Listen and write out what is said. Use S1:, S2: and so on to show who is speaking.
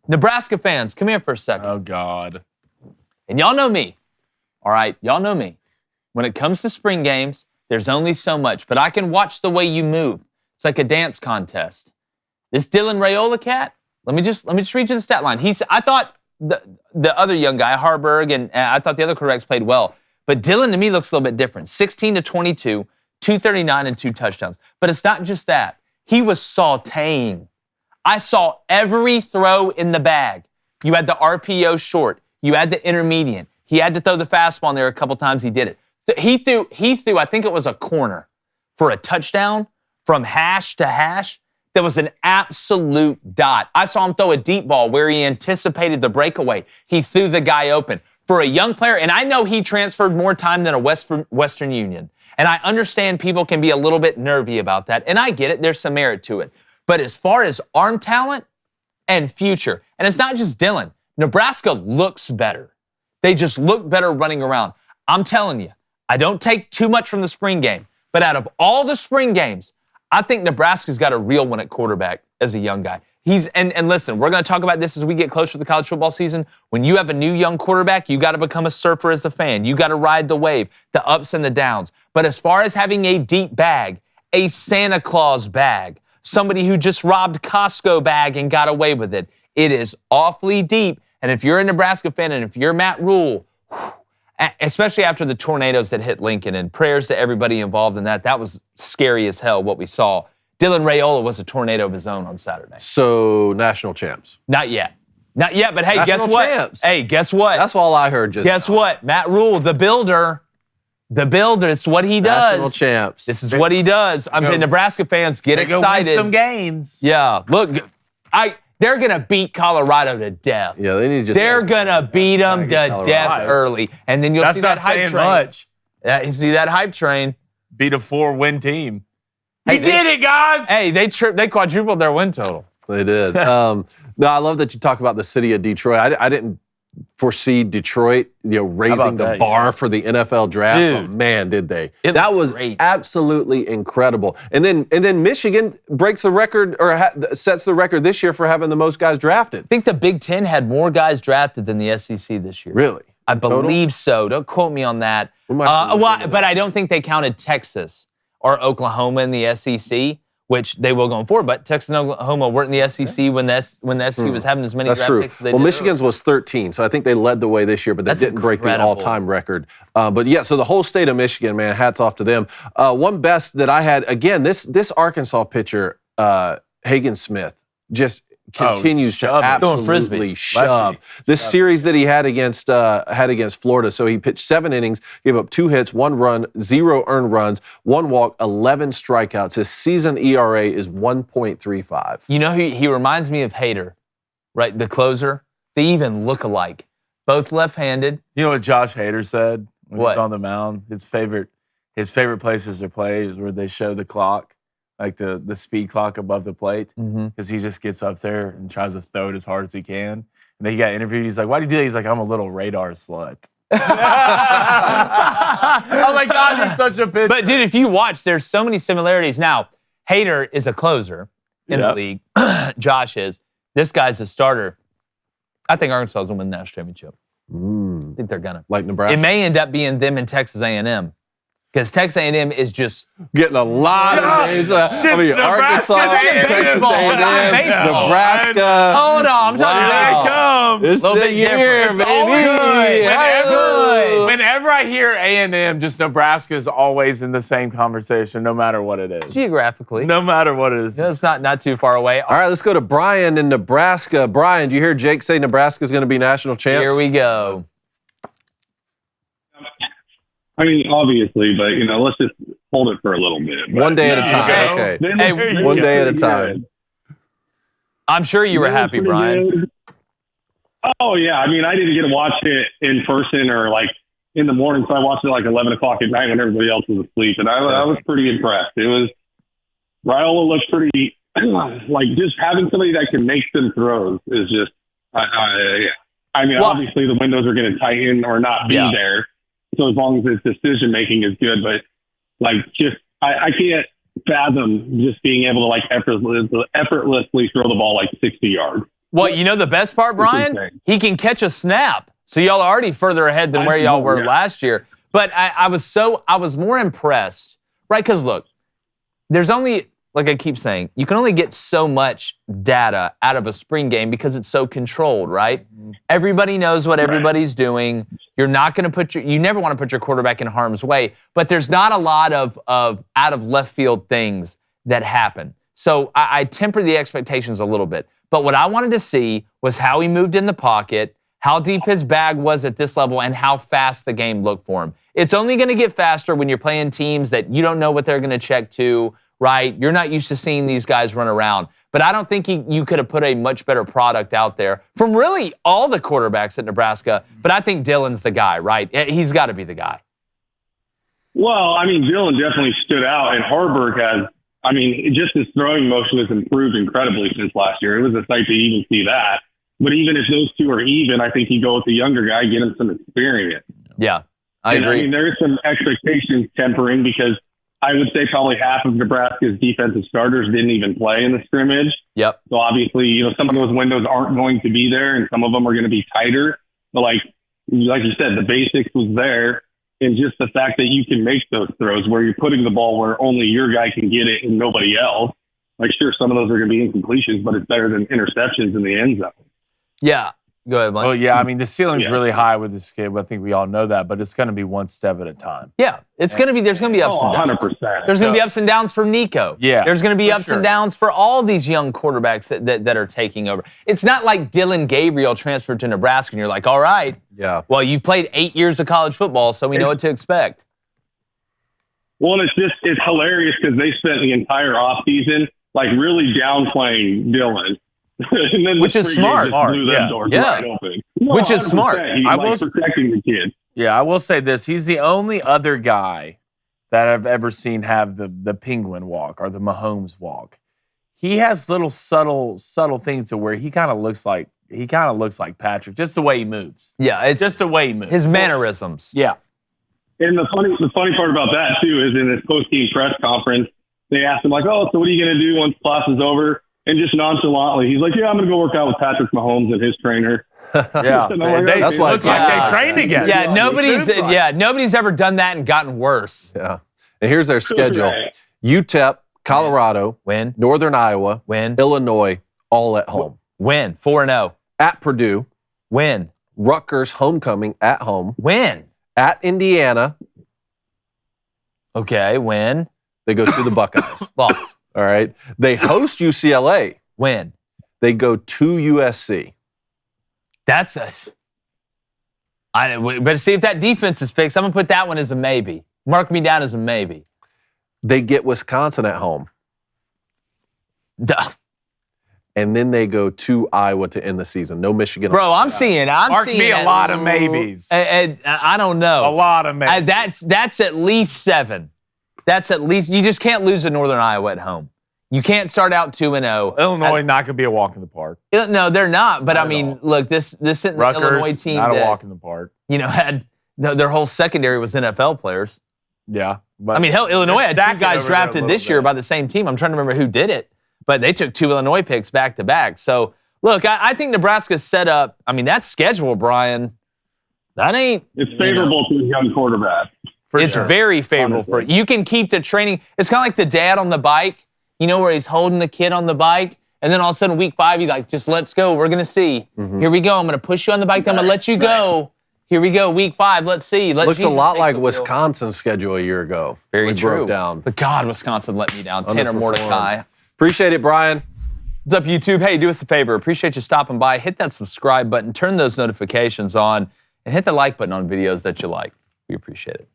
S1: Nebraska fans, come here for a second.
S2: Oh, God.
S1: And y'all know me, all right? Y'all know me. When it comes to spring games, there's only so much, but I can watch the way you move. It's like a dance contest. This Dylan Raiola cat, let me just read you the stat line. I thought the other young guy, Harburg, and I thought the other quarterbacks played well, but Dylan to me looks a little bit different. 16 to 22, 239 and 2 touchdowns. But it's not just that. He was sautéing. I saw every throw in the bag. You had the RPO short. You had the intermediate. He had to throw the fastball in there a couple times. He did it. He threw, I think it was a corner for a touchdown from hash to hash. That was an absolute dot. I saw him throw a deep ball where he anticipated the breakaway. He threw the guy open. For a young player, and I know he transferred more time than a Western Union, and I understand people can be a little bit nervy about that, and I get it. There's some merit to it. But as far as arm talent and future, and it's not just Dylan, Nebraska looks better. They just look better running around. I'm telling you, I don't take too much from the spring game, but out of all the spring games, I think Nebraska's got a real one at quarterback as a young guy. And listen, we're going to talk about this as we get closer to the college football season. When you have a new young quarterback, you got to become a surfer as a fan. You got to ride the wave, the ups and the downs. But as far as having a deep bag, a Santa Claus bag, somebody who just robbed Costco bag and got away with it, it is awfully deep. And if you're a Nebraska fan and if you're Matt Rule, especially after the tornadoes that hit Lincoln, and prayers to everybody involved in that, that was scary as hell what we saw. Dylan Raiola was a tornado of his own on Saturday.
S3: So, national champs.
S1: Not yet. Not yet, but hey,
S3: national
S1: guess what?
S3: Champs.
S1: Hey, guess what?
S3: That's all I heard just
S1: Guess
S3: now.
S1: what? Matt Rule, the builder, it's what he does.
S3: National champs.
S1: This is what he does. I'm saying Nebraska fans, get excited.
S2: Go win some games.
S1: Yeah, look, they're going to beat Colorado to death.
S3: Yeah, they need to just.
S1: They're going to beat them to death early. And then you'll see that hype train.
S2: Much.
S1: Yeah, you see that hype train.
S2: Beat a 4-win team.
S1: Hey,
S2: we did it, guys!
S1: Hey, they quadrupled their win total.
S3: They did. No, I love that you talk about the city of Detroit. I didn't foresee Detroit, raising the bar for the NFL draft.
S1: Dude,
S3: oh, man, did they?
S1: That
S3: was
S1: great.
S3: Absolutely incredible. And then Michigan breaks the record or sets the record this year for having the most guys drafted.
S1: I think the Big Ten had more guys drafted than the SEC this year.
S3: Really?
S1: I believe so. Don't quote me on that. But I don't think they counted Texas or Oklahoma in the SEC, which they will going forward. But Texas and Oklahoma weren't in the SEC when the SEC was having as many draft picks as they did.
S3: Well, Michigan's was 13, so I think they led the way this year, but they didn't break the all-time record. But yeah, so the whole state of Michigan, man, hats off to them. One best that I had, again, this Arkansas pitcher, Hagen Smith, just continues to absolutely shove. This series that he had against Florida, so he pitched 7 innings, gave up 2 hits, 1 run, 0 earned runs, 1 walk, 11 strikeouts. His season ERA is 1.35.
S1: You know, he reminds me of Hader, right? The closer. They even look alike. Both left-handed.
S2: You know what Josh Hader said when he was
S1: What?
S2: on the mound? His favorite places to play is where they show the clock, like the speed clock above the plate, because he just gets up there and tries to throw it as hard as he can. And then he got interviewed. He's like, "Why do you do that?" He's like, "I'm a little radar slut." I'm like, God, he's such a pitcher.
S1: But, dude, if you watch, there's so many similarities. Now, Hader is a closer in the league. Josh is. This guy's a starter. I think Arkansas is going to win the national championship. I think they're going to.
S3: Like Nebraska?
S1: It may end up being them and Texas A&M. Because Texas A&M is just
S3: getting a lot of names. Arkansas, Texas A&M, Nebraska.
S1: Hold on, I'm talking about
S3: It's the year, baby.
S2: Whenever I hear A&M, just Nebraska is always in the same conversation, no matter what it is.
S1: Geographically.
S2: No matter what it is.
S1: No, it's not too far away.
S3: All right, let's go to Brian in Nebraska. Brian, do you hear Jake say Nebraska's going to be national champs?
S1: Here we go.
S4: I mean, obviously, but, let's just hold it for a little bit.
S3: One day at a time. Okay.
S1: Hey,
S3: one day at a time.
S1: I'm sure you were happy, Brian.
S4: Good. Oh, yeah. I mean, I didn't get to watch it in person or, in the morning, so I watched it 11 o'clock at night when everybody else was asleep, and I was pretty impressed. Raiola looks pretty, just having somebody that can make some throws is just, obviously the windows are going to tighten or not be there. So as long as his decision making is good, but I can't fathom just being able to effortlessly throw the ball 60 yards.
S1: Well, you know the best part, Brian? He can catch a snap. So y'all are already further ahead than where y'all were last year. But I was more impressed, right? Because look, there's only, like I keep saying, you can only get so much data out of a spring game because it's so controlled, right? Everybody knows what everybody's doing. You're not going to you never want to put your quarterback in harm's way, but there's not a lot of out of left field things that happen. So I temper the expectations a little bit. But what I wanted to see was how he moved in the pocket, how deep his bag was at this level, and how fast the game looked for him. It's only going to get faster when you're playing teams that you don't know what they're going to check to, right? You're not used to seeing these guys run around. But I don't think you could have put a much better product out there from really all the quarterbacks at Nebraska. But I think Dylan's the guy, right? He's got to be the guy.
S4: Well, I mean, Dylan definitely stood out, and Harburg has, I mean, just his throwing motion has improved incredibly since last year. It was a sight to even see that. But even if those two are even, I think you go with the younger guy, get him some experience.
S1: Yeah, I agree.
S4: I mean, there is some expectations tempering because I would say probably half of Nebraska's defensive starters didn't even play in the scrimmage.
S1: Yep.
S4: So obviously, you know, some of those windows aren't going to be there and some of them are going to be tighter. But like you said, the basics was there. And just the fact that you can make those throws where you're putting the ball where only your guy can get it and nobody else. Like, sure, some of those are going to be incompletions, but it's better than interceptions in the end zone.
S1: Yeah. Go ahead, Mike.
S2: Well, yeah, I mean, the ceiling's really high with this kid. I think we all know that, but it's going to be one step at a time.
S1: Yeah, it's going to be. There's going to be ups and downs.
S4: 100%.
S1: There's going to be ups and downs for Nico.
S2: Yeah,
S1: there's going to be ups and downs for all these young quarterbacks that are taking over. It's not like Dylan Gabriel transferred to Nebraska and you're like, all right, well, you've played 8 years of college football, so we know what to expect.
S4: Well, and it's hilarious because they spent the entire offseason like really downplaying Dylan. And then
S1: which is smart.
S4: Right open. No,
S1: which is smart.
S4: He's protecting the kid.
S2: Yeah, I will say this. He's the only other guy that I've ever seen have the Penguin walk or the Mahomes walk. He has little subtle things to where he kind of looks like Patrick, just the way he moves.
S1: Yeah, it's
S2: just the way he moves.
S1: His mannerisms.
S2: Yeah.
S4: And the funny part about that too is in his post-game press conference, they asked him like, "Oh, so what are you going to do once class is over?" And just nonchalantly, he's like, "Yeah, I'm going to go work out with Patrick Mahomes and his trainer."
S2: Yeah,
S3: that's why
S2: it looks like they trained together.
S1: Yeah, nobody's ever done that and gotten worse.
S3: Yeah, and here's their schedule: UTEP, Colorado,
S1: win.
S3: Northern Iowa,
S1: win.
S3: Illinois, all at home.
S1: Win 4-0.
S3: At Purdue,
S1: win.
S3: Rutgers homecoming at home.
S1: Win.
S3: At Indiana.
S1: Okay, win.
S3: They go to the Buckeyes.
S1: Loss.
S3: All right. They host UCLA.
S1: Win.
S3: They go to USC.
S1: But see if that defense is fixed. I'm going to put that one as a maybe. Mark me down as a maybe.
S3: They get Wisconsin at home.
S1: Duh.
S3: And then they go to Iowa to end the season. No Michigan.
S1: Bro, I'm seeing
S2: Mark me a lot of maybes.
S1: I don't know.
S2: A lot of maybes.
S1: That's at least 7. That's at least, you just can't lose to Northern Iowa at home. You can't start out 2-0.
S2: Illinois not going to be a walk in the park.
S1: No, they're not. But I mean, look, this
S2: Rutgers,
S1: Illinois team
S2: not a walk in the park.
S1: You know, had their whole secondary was NFL players.
S2: Yeah.
S1: I mean, hell, Illinois had 2 guys drafted this year by the same team. I'm trying to remember who did it. But they took 2 Illinois picks back to back. So, look, I think Nebraska's set up. I mean, that schedule, Brian, that ain't.
S4: It's favorable to a young quarterback.
S1: It's very favorable for it. You can keep the training. It's kind of like the dad on the bike, you know, where he's holding the kid on the bike. And then all of a sudden, week 5, you're like, just let's go. We're going to see. Mm-hmm. Here we go. I'm going to push you on the bike. Then I'm going to let you go. Here we go. Week 5. Let's see.
S3: Looks a lot like Wisconsin's schedule a year ago.
S1: Very true.
S3: Broke down.
S1: But God, Wisconsin let me down. Tanner Mordecai.
S3: Appreciate it, Brian.
S1: What's up, YouTube? Hey, do us a favor. Appreciate you stopping by. Hit that subscribe button. Turn those notifications on. And hit the like button on videos that you like. We appreciate it.